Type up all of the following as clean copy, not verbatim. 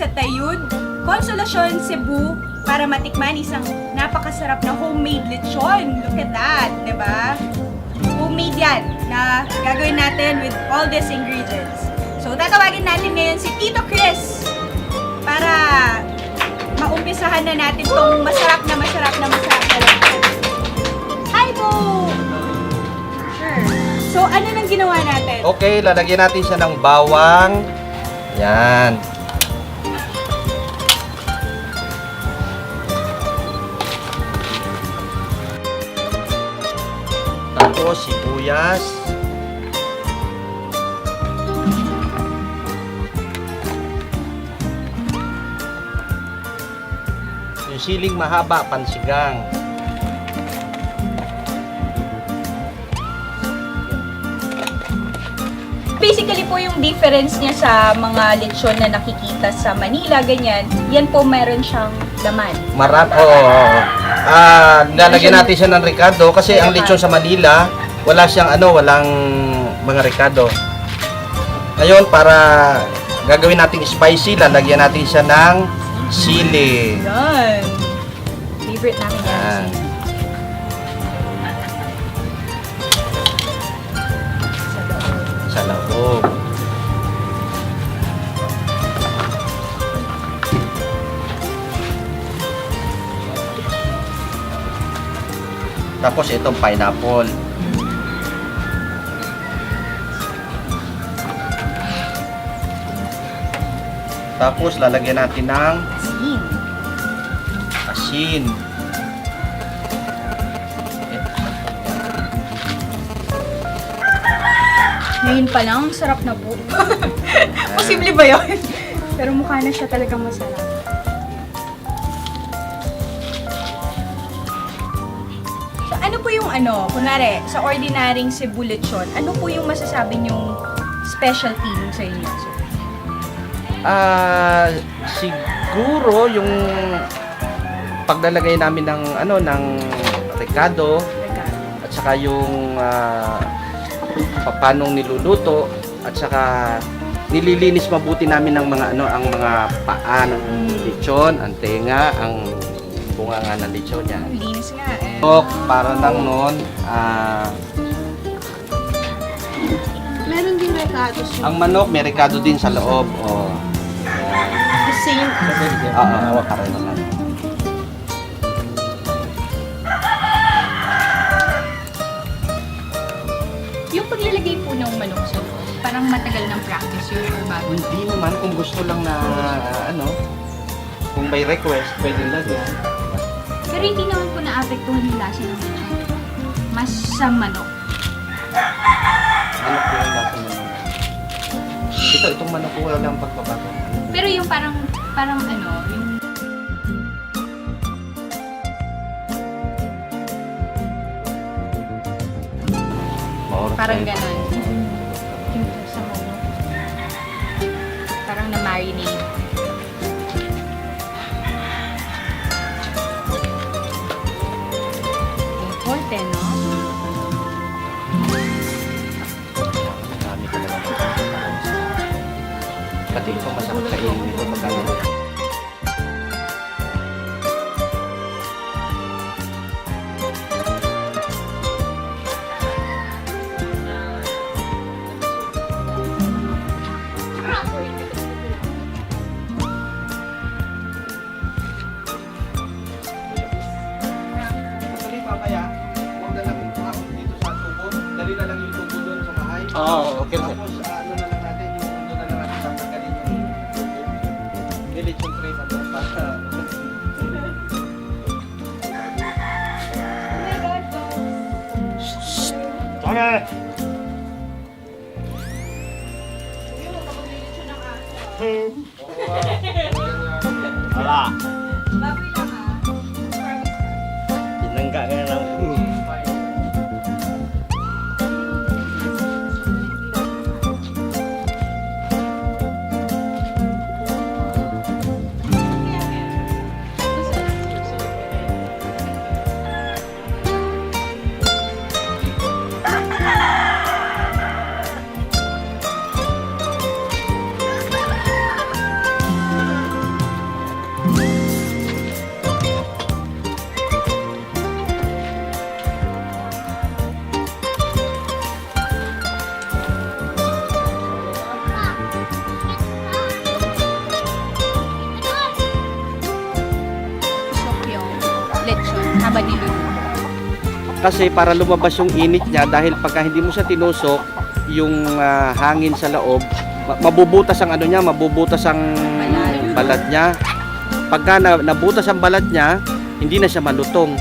sa Tayud, Consolacion, Cebu para matikman isang napakasarap na homemade lechon. Look at that, diba? Homemade yan na gagawin natin with all these ingredients. So, tatawagin natin ngayon si Tito Chris para maumpisahan na natin tong masarap na lechon. Hi po! Sure. So, ano nang ginawa natin? Okay, lalagyan natin siya ng bawang. Yan. Tapos sibuyas. Yung siling mahaba, pansigang. Basically po yung difference niya sa mga lechon na nakikita sa Manila, ganyan, yan po meron siyang laman. Lalagyan natin siya ng ricado kasi ang lechon sa Manila, wala siyang walang mga ricado. Ngayon, para gagawin natin spicy, lalagyan natin siya ng sili. Yan. Favorite namin yan. Yan. Sa loob. Tapos itong pineapple. Tapos lalagyan natin ng Asin. asin. Ngayon pa lang, sarap na po. Posible ba yun? Pero mukha na siya talagang masarap. So, ano po yung kunwari, sa ordinaryong Cebu lechon, ano po yung masasabi niyong specialty nung sa inyo? So, Siguro yung paglalagay namin ng ricado at saka yung paano niluluto at saka nililinis mabuti namin ng mga ang mga paa ng lechon, ang tenga, ang bunga nga ng lechon niya. linis nga eh. So, para nang noon, Meron din recado siya. ang manok may ricado din sa loob. Oh. The same. Oo, pareho lang. Yung paglalagay po ng manok sa loob, parang matagal ng practice yun or bago? Hindi naman kung gusto lang na kung may request, pwede lagyan. Pero hindi naman po naapektuhan yung lasa ng lechon. Mas sa manok. Manok po yung lasa ng manok. Itong manok ko wala lang pagbabago. Pero yung parang yung parang ganon. Yung sa manok. Parang na-marinate. Importante, no? Marami talaga. Pati ito masarap kainin ito pagkain. Actually, papaya, huwag na lang umabot dito sa tubo. Dali na lang yung tubo doon sa bahay. Okay sir. Tapos, ano na lang natin, yung doon na lang natin tatanggalin yung tubo. Delete yung tray pa doon para... Okay. Wala. Baboy lang Tinangga ka na lang. ba niluluto? Kasi para lumabas yung init niya, dahil pagka hindi mo siya tinusok, yung hangin sa loob, mabubutas ang ano niya, mabubutas ang balat niya. Pagka nabutas ang balat niya, hindi na siya malutong.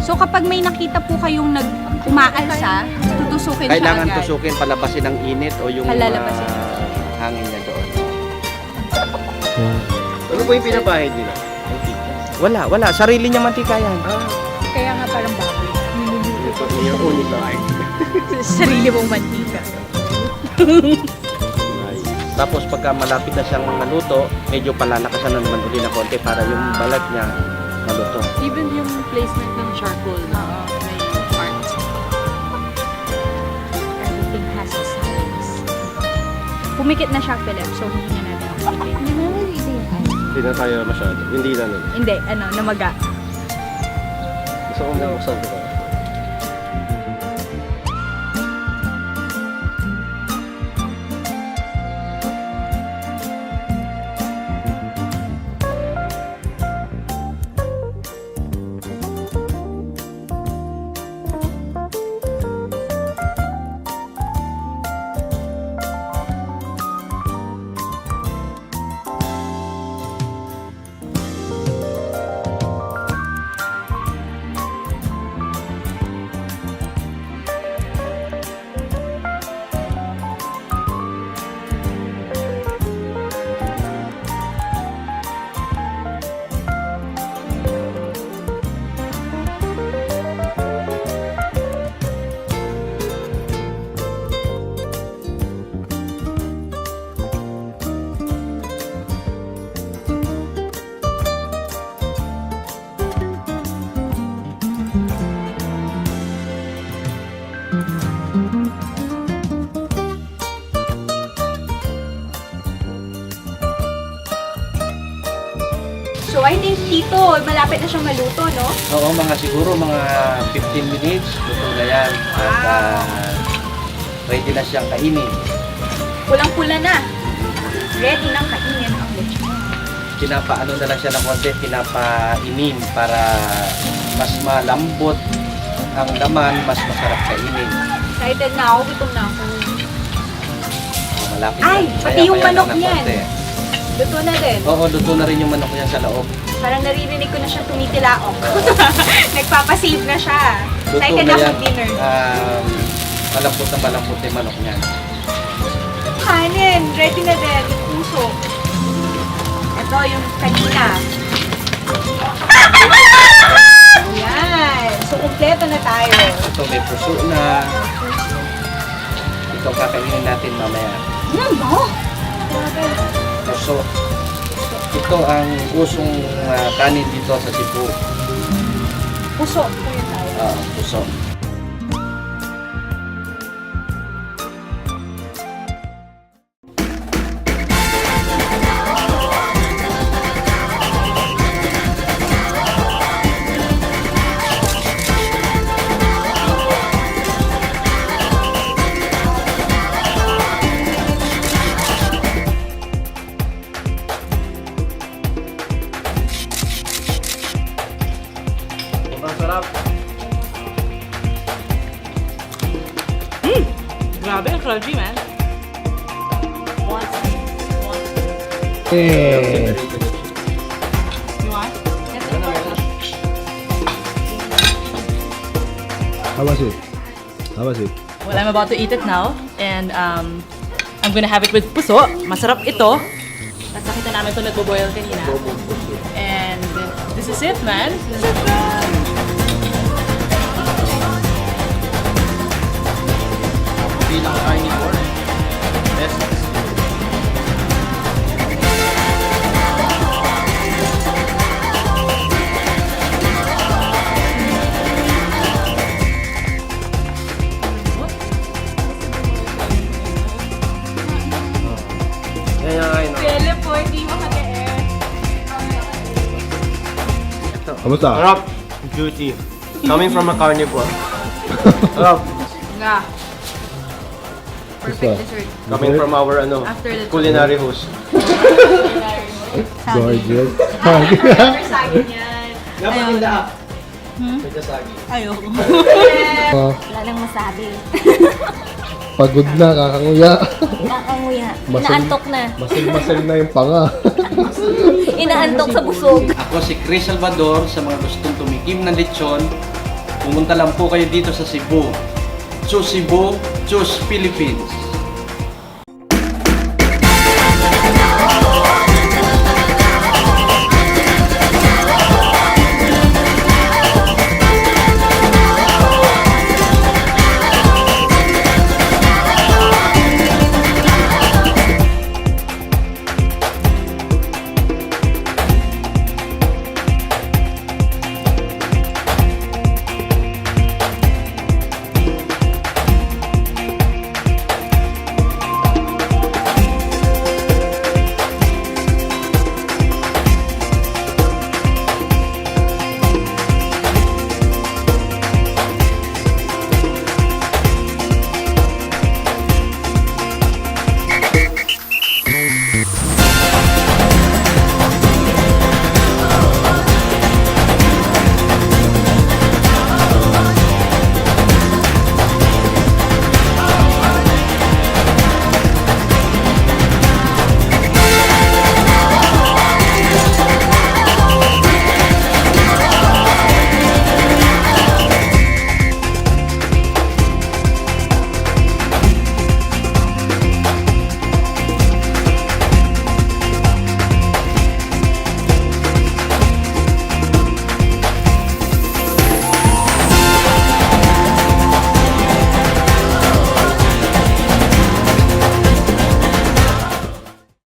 So kapag may nakita po kayong umaalsa, tutusukin siya Kailangan agad. tusukin, palabasin ang init o yung Palalabasin. hangin niya doon. Ano po yung pinapahid nila? Wala. Sarili niya mantika yan. Kaya nga parang baboy. Yung ulit na ay. Sarili mong mantika. Tapos pagka malapit na siyang maluto, medyo palalakasan na naman uli na konti para yung balat niya maluto. Even yung placement ng charcoal, may art. Everything has a science. Pumikit na siya, Philip, so hindi na natin makikita. Hindi na tayo masyado. Hindi na nila. Hindi, namaga. Gusto kong buksan ko ba? So I think, Tito, malapit na siyang maluto, no? Oo, siguro mga 15 minutes, luto na yan. At ready na siyang kainin. Pulang-pula na. Ready nang kainin ang lechon. Pinapaano na lang siya ng konti, pinapainin para mas malambot ang laman, mas masarap kainin. Excited na ako, gutom na ako. Malapit Ay, na. pati yung Kaya manok lang ng niyan. konti. Luto na din. Oo, luto na rin yung manok niya sa loob. Parang naririnig ko na siya tumitilaok. Nagpapasave na siya. Luto Excited na na yan. ako dinner. Malambot na yung manok niyan. Kanin, ready na din. Yung puso. Ito yung kanina. Ayan. So, kumpleto na tayo. Ito may puso na. Ito kakainin natin mamaya. Bango! Puso. Ito ang usong kanin dito sa Cebu. Puso. Ito yun tayo. Puso. Ang sarap. Grabe, ang crunchy, man. You want? How was it? How was it? Well, I'm about to eat it now. And I'm gonna have it with puso. Masarap ito. At nakita namin ito nagbo-boil kanina. And this is it, man. Bilang kainin ko. Best. Yan. Philip, po, hindi mo kag-air. Kamusta? Sarap. Juicy. Coming from a carnivore. Sarap. Nga. Perfect Basta. dessert. Coming from our After the culinary host. Gorgeous. Never saging yan. Dapat Ayoko. Wala nang masabi. Pagod na, kakanguya. Kakanguya. Masal- Inaantok na. Masal na yung panga. Inaantok sa busog. Ako si Chris Salvador. Sa mga gustong tumikim ng lechon, pumunta lang po kayo dito sa Cebu. Choose Cebu, choose Philippines.